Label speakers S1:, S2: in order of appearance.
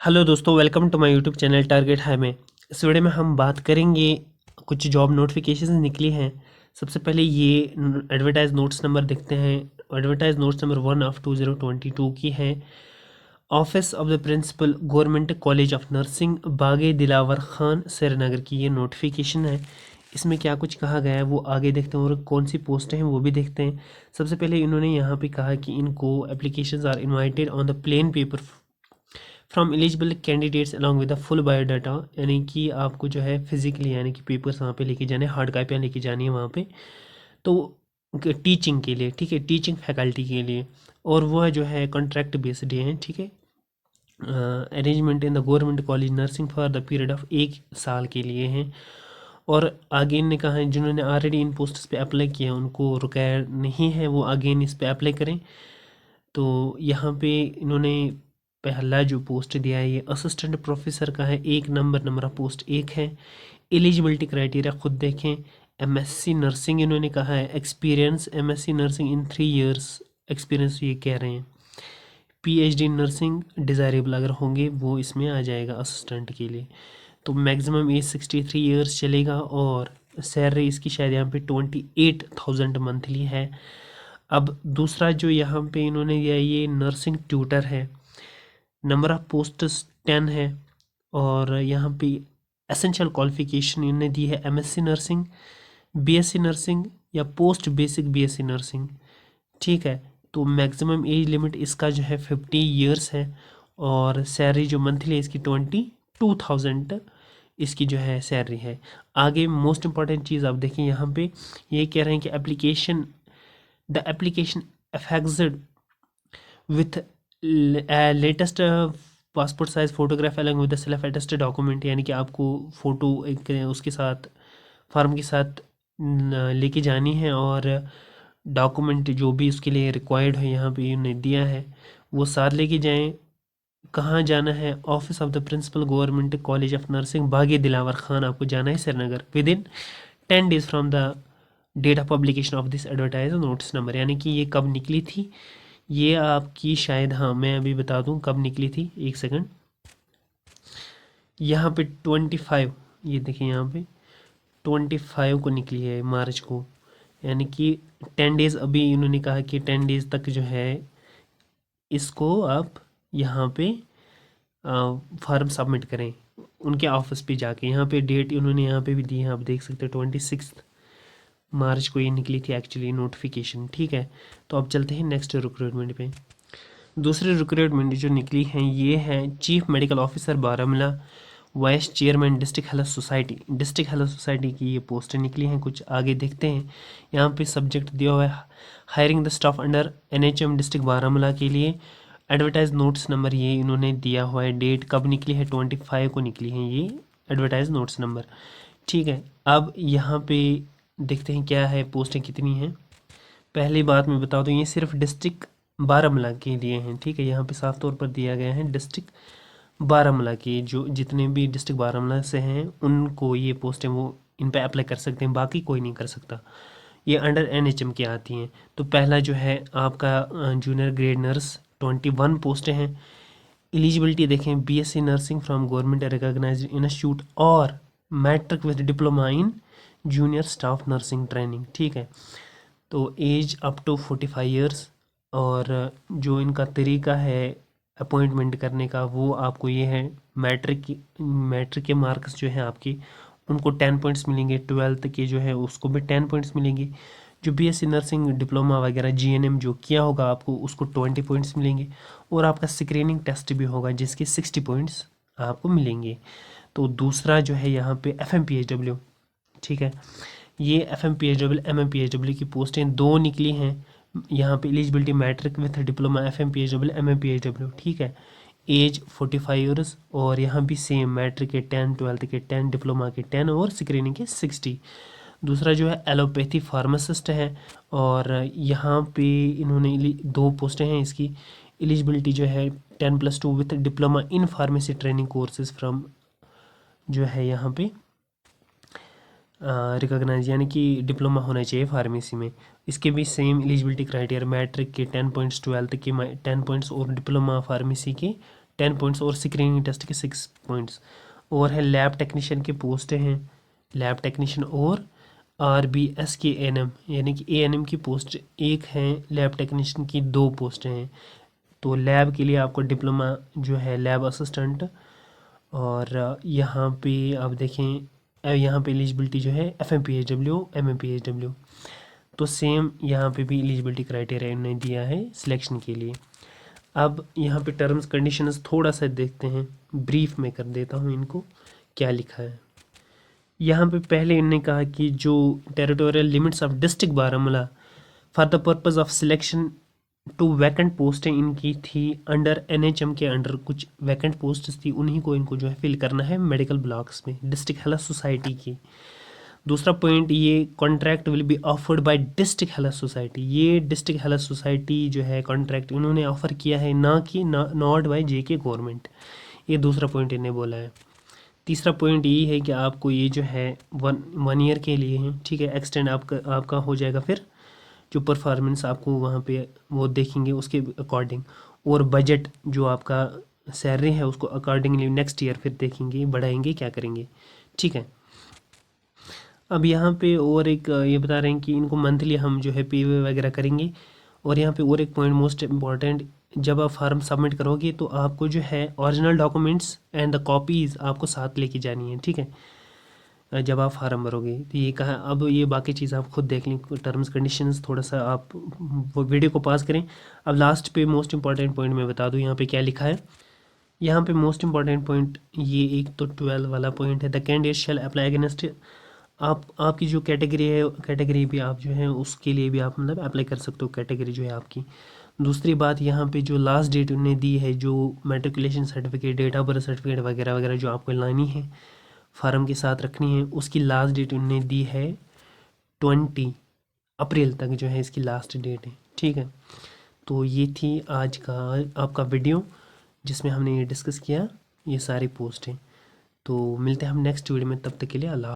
S1: Hello दोस्तों, welcome to my YouTube channel target high में। इस वीडियो में हम बात करेंगे कुछ जॉब नोटिफिकेशंस निकली हैं। सबसे पहले ये एडवर्टाइज नोट्स नंबर देखते हैं। एडवर्टाइज नोट्स नंबर 1 ऑफ 2022 की है। Office of the principal government college of nursing Bagh-e Dilawar Khan Srinagar की ये नोटिफिकेशन है। इसमें क्या कुछ कहा गया है वो आगे देखते हैं और कौन सी पोस्टें हैं वो भी देखते हैं। सबसे पहले इन्होंने यहाँ पे कहा कि इनको applications are invited on the plain paper from eligible candidates along with the full biodata, यानी कि आपको जो है फिजिकली यानी कि पेपर्स वहाँ पे लेके जाने, हार्ड कापियाँ लेके जानी है वहाँ पे। तो टीचिंग के लिए, ठीक है, टीचिंग फैकल्टी के लिए। और वह जो है कॉन्ट्रैक्ट बेस्ड है, ठीक है। Arrangement in the government college nursing for the period of 1 साल के लिए हैं। और आगे इनने कहा है जिन्होंने ऑलरेडी इन पोस्ट्स पे अप्लाई किया उनको रिक्वायर नहीं है वो अगेन इस पे अप्लाई करें। तो यहाँ पे इन्होंने पहला जो पोस्ट दिया है ये असिस्टेंट प्रोफेसर का है। नंबर ऑफ पोस्ट 1 है। एलिजिबिलिटी क्राइटेरिया खुद देखें। एमएससी नर्सिंग इन्होंने कहा है। एक्सपीरियंस एमएससी नर्सिंग इन 3 इयर्स एक्सपीरियंस ये कह रहे हैं। पीएचडी नर्सिंग डिज़ायरेबल अगर होंगे वो इसमें आ जाएगा असिस्टेंट के लिए। तो मैक्सिमम एज 63 इयर्स चलेगा। और सैलरी इसकी शायद यहाँ पे 28,000 मंथली है। अब दूसरा जो यहाँ पे इन्होंने दिया ये नर्सिंग ट्यूटर है। नंबर ऑफ पोस्ट्स 10 है। और यहाँ पे एसेंशियल क्वालिफिकेशन इन्होंने दी है एमएससी नर्सिंग, बीएससी नर्सिंग या पोस्ट बेसिक बीएससी नर्सिंग, ठीक है। तो मैक्सिमम एज लिमिट इसका जो है 50 इयर्स है। और सैलरी जो मंथली है इसकी 22,000 इसकी जो है सैलरी है। आगे मोस्ट इंपॉर्टेंट चीज़ आप देखें यहाँ पे ये कह रहे हैं कि the application affected with latest passport size photograph अलग विद सेल्फ अटेस्टेड डॉक्यूमेंट, यानी कि आपको फ़ोटो एक उसके साथ फॉर्म के साथ लेके जानी है। और डॉक्यूमेंट जो भी उसके लिए रिक्वायर्ड है यहाँ पे उन्हें दिया है वो साथ लेके जाएं। कहाँ जाना है? Office of the principal government college of nursing Bagh-e Dilawar Khan आपको जाना है Srinagar within 10 days from the date of publication of this advertise notice number. यानी कि ये कब निकली थी ये आपकी शायद, हाँ मैं अभी बता दूं कब निकली थी, एक सेकंड। यहाँ पे 25, ये देखिए यहाँ पे 25 को निकली है मार्च को। यानी कि 10 डेज़, अभी इन्होंने कहा कि 10 डेज़ तक जो है इसको आप यहाँ पे फॉर्म सबमिट करें उनके ऑफिस पे जाके। यहाँ पे डेट उन्होंने यहाँ पे भी दी है, आप देख सकते हैं 26 मार्च को ये निकली थी एक्चुअली नोटिफिकेशन, ठीक है। तो अब चलते हैं नेक्स्ट रिक्रूटमेंट पे। दूसरी रिक्रूटमेंट जो निकली है ये है chief medical officer Baramulla, vice chairman district health society की ये पोस्टें निकली हैं। कुछ आगे देखते हैं। यहाँ पे सब्जेक्ट दिया हुआ है hiring the staff under NHM district Baramulla के लिए। एडवर्टाइज नोट्स नंबर ये इन्होंने दिया हुआ है। डेट कब निकली है? 25 को निकली है ये एडवर्टाइज नोट्स नंबर, ठीक है। अब यहाँ पे देखते हैं क्या है, पोस्टें कितनी हैं। पहली बात मैं बता दूं ये सिर्फ डिस्ट्रिक्ट बारामूला के लिए हैं, ठीक है। यहाँ पे साफ तौर पर दिया गया है डिस्ट्रिक्ट बारामूला के, जो जितने भी डिस्ट्रिक्ट बारामूला से हैं उनको ये पोस्टें वो इन पे अप्लाई कर सकते हैं, बाकी कोई नहीं कर सकता। ये अंडर एनएचएम के आती हैं। तो पहला जो है आपका जूनियर ग्रेड नर्स 21 पोस्टें हैं। एलिजिबिलिटी देखें BSc nursing from government recognised institute और matric with diploma in junior staff nursing training, ठीक है। तो एज अप टू 45 इयर्स। और जो इनका तरीका है अपॉइंटमेंट करने का वो आपको ये है मैट्रिक के मार्क्स जो हैं आपके उनको 10 पॉइंट्स मिलेंगे। 12th के जो है उसको भी 10 पॉइंट्स मिलेंगे। जो बीएससी नर्सिंग डिप्लोमा वगैरह जीएनएम जो किया होगा आपको उसको 20 पॉइंट्स मिलेंगे। और आपका स्क्रीनिंग टेस्ट भी होगा जिसके 60 पॉइंट्स आपको मिलेंगे। तो दूसरा जो है यहाँ पे एफएमपीएचडब्ल्यू, ठीक है। ये एफएमपीएचडब्ल्यू एमएमपीएचडब्ल्यू की पोस्टें 2 निकली हैं। यहाँ पे eligibility matric with diploma FMPHW MMPHW, ठीक है। Age 45 years. और यहाँ भी सेम मैट्रिक के 10, 12th के 10, डिप्लोमा के 10 और स्क्रीनिंग के 60। दूसरा जो है एलोपैथी फार्मासिस्ट है। और यहाँ पे इन्होंने 2 पोस्टें हैं इसकी। एलिजिबिलिटी जो है 10+2 with diploma in pharmacy training courses from जो है यहाँ पे रिकॉग्नाइज, यानी कि डिप्लोमा होना चाहिए फार्मेसी में। इसके भी सेम एलिजिबिलिटी क्राइटेरिया मैट्रिक के 10 पॉइंट्स, 12th के 10 पॉइंट्स और डिप्लोमा फार्मेसी के 10 पॉइंट्स और स्क्रीनिंग टेस्ट के 6 पॉइंट्स। और है लैब टेक्नीशियन की पोस्ट हैं, लैब टेक्नीशियन और RBS के ANM यानी कि ANM की पोस्ट एक है, लैब टेक्नीशियन की 2 पोस्टें हैं। तो लैब के लिए आपको डिप्लोमा जो है लैब असिस्टेंट, और यहाँ पे आप देखें यहाँ पे एलिजिबिलिटी जो है FMPHW MMPHW, तो सेम यहाँ पे भी एलिजिबिलिटी क्राइटेरिया इन्होंने दिया है सिलेक्शन के लिए। अब यहाँ पे टर्म्स कंडीशंस थोड़ा सा देखते हैं, ब्रीफ में कर देता हूँ इनको क्या लिखा है। यहाँ पे पहले इन्होंने कहा कि जो territorial limits of district Baramulla for the purpose of selection to vacant पोस्टें इनकी थी अंडर NHM के अंडर कुछ वैकेंट पोस्ट्स थी, उन्हीं को इनको जो है फिल करना है मेडिकल ब्लॉक्स में डिस्ट्रिक्ट हेल्थ सोसाइटी की। दूसरा पॉइंट, ये contract will be offered by district health society, ये डिस्ट्रिक्ट हेल्थ सोसाइटी जो है कॉन्ट्रैक्ट इन्होंने ऑफर किया है, ना कि नॉट बाय JK गवर्नमेंट। ये दूसरा पॉइंट इन्हें बोला है। तीसरा पॉइंट ये है कि आपको ये जो है वन ईयर के लिए है, ठीक है, एक्सटेंड आपका हो जाएगा फिर जो परफॉर्मेंस आपको वहाँ पे वो देखेंगे उसके अकॉर्डिंग, और बजट जो आपका सैलरी है उसको अकॉर्डिंगली नेक्स्ट ईयर फिर देखेंगे बढ़ाएंगे क्या करेंगे, ठीक है। अब यहाँ पे और एक ये बता रहे हैं कि इनको मंथली हम जो है पे वगैरह करेंगे। और यहाँ पे और एक पॉइंट मोस्ट इम्पॉर्टेंट, जब आप फार्म सबमिट करोगे तो आपको जो है original documents and the copies आपको साथ लेके जानी है, ठीक है, जब आप फार्म भरोगे। तो ये कहा, अब ये बाकी चीज़ आप खुद देख लें, टर्म्स कंडीशंस थोड़ा सा आप वो वीडियो को पास करें। अब लास्ट पे मोस्ट इंपॉर्टेंट पॉइंट मैं बता दूँ यहाँ पे क्या लिखा है। यहाँ पे मोस्ट इंपॉर्टेंट पॉइंट ये एक तो 12 वाला पॉइंट है, the candidate shall apply against, आपकी जो कैटेगरी है, कैटेगरी भी आप जो है उसके लिए भी आप मतलब अप्लाई कर सकते हो, कैटेगरी जो है आपकी। दूसरी बात, यहाँ पे जो लास्ट डेट उन्होंने दी है, जो matriculation certificate, date of birth certificate वगैरह वगैरह जो आपको लानी है फार्म के साथ रखनी है, उसकी लास्ट डेट उन्होंने दी है 20 अप्रैल तक जो है इसकी लास्ट डेट है, ठीक है। तो ये थी आज का आपका वीडियो जिसमें हमने ये डिस्कस किया ये सारी पोस्ट हैं। तो मिलते हैं हम नेक्स्ट वीडियो में, तब तक के लिए अल्लाह।